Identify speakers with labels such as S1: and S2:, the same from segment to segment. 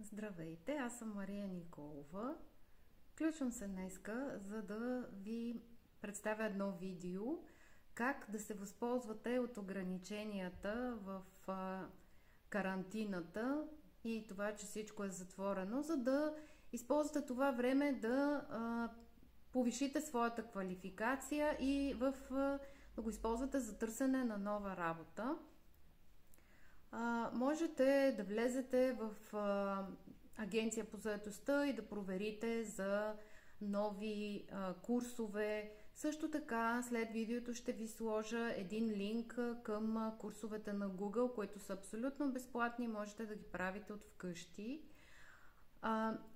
S1: Здравейте, аз съм Мария Николова. Включвам се днеска, за да ви представя едно видео как да се възползвате от ограниченията в карантината и това, че всичко е затворено, за да използвате това време да повишите своята квалификация и да го използвате за търсене на нова работа. Можете да влезете в агенция по заетостта и да проверите за нови курсове. Също така, след видеото ще ви сложа един линк към курсовете на Google, които са абсолютно безплатни, можете да ги правите от вкъщи.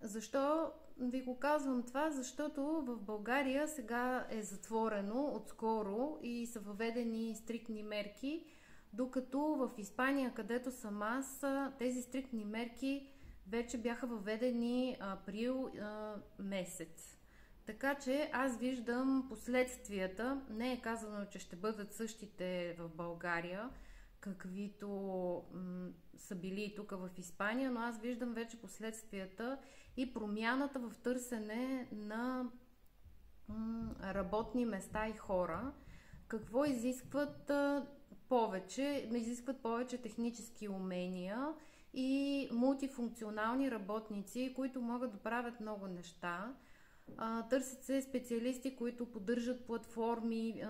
S1: Защо ви го казвам това? Защото в България сега е затворено отскоро и са въведени стриктни мерки, докато в Испания, където съм аз, тези стриктни мерки вече бяха въведени април месец. Така че аз виждам последствията. Не е казано, че ще бъдат същите в България, каквито са били и тук в Испания, но аз виждам вече последствията и промяната в търсене на работни места и хора. Какво изискват повече? Изискват повече технически умения и мултифункционални работници, които могат да правят много неща. Търсят се специалисти, които поддържат платформи,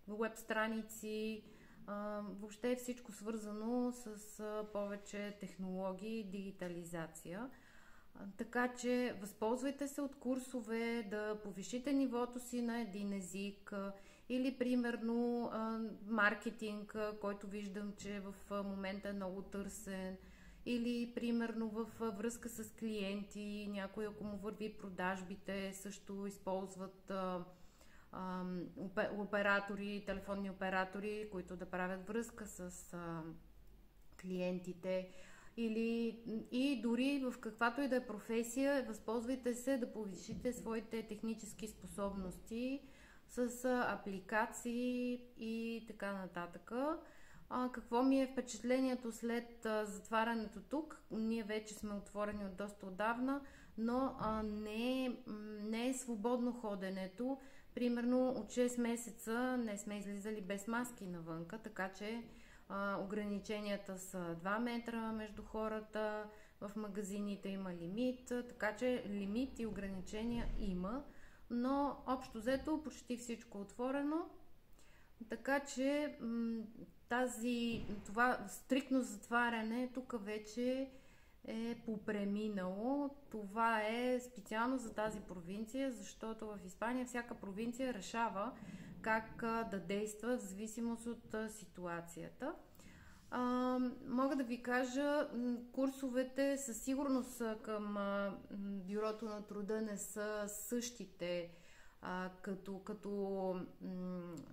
S1: веб страници, въобще всичко свързано с повече технологии и дигитализация. Така че възползвайте се от курсове, да повишите нивото си на един език или примерно маркетинг, който виждам, че в момента е много търсен, или примерно във връзка с клиенти, някой, ако му върви продажбите, също използват оператори, телефонни оператори, които да правят връзка с клиентите. И дори в каквато и да е професия, възползвайте се да повишите своите технически способности с апликации и така нататък. Какво ми е впечатлението след затварянето тук? Ние вече сме отворени от доста отдавна, но не е свободно ходенето. Примерно от 6 месеца не сме излизали без маски навънка, така че ограниченията са 2 метра между хората, в магазините има лимит, така че лимит и ограничения има, но общо взето почти всичко е отворено, така че това стриктно затваряне тук вече е попреминало. Това е специално за тази провинция, защото в Испания всяка провинция решава как да действа в зависимост от ситуацията. Мога да ви кажа, курсовете със сигурност към Бюрото на труда не са същите като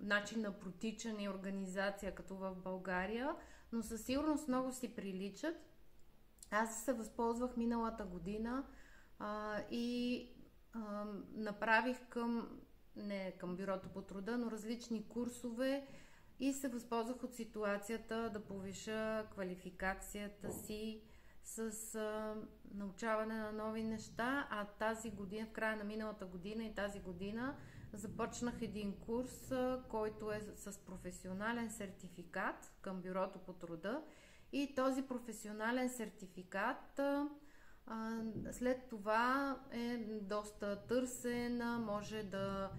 S1: начин на протичане и организация като в България, но със сигурност много си приличат. Аз се възползвах миналата година и направих не към Бюрото по труда, но различни курсове и се възползвах от ситуацията да повиша квалификацията си с научаване на нови неща, а тази година, в края на миналата година и тази година започнах един курс, който е с професионален сертификат към Бюрото по труда, и този професионален сертификат след това е доста търсен, може да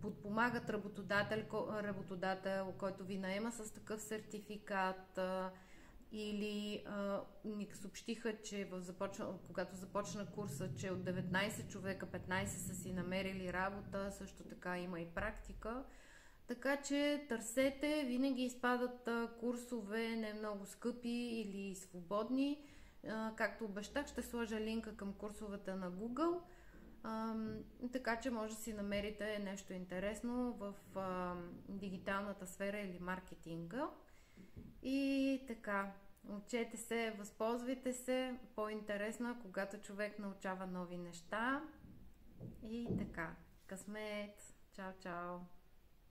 S1: подпомагат работодател, който ви наема с такъв сертификат, или ни съобщиха, че когато започна курса, че от 19 човека 15 са си намерили работа, също така има и практика. Така че търсете, винаги изпадат курсове не много скъпи или свободни. Както обещах, ще сложа линка към курсовете на Google, така че може да си намерите нещо интересно в дигиталната сфера или маркетинга. И така, учете се, възползвайте се, по-интересно е, когато човек научава нови неща. И така, късмет! Чао, чао!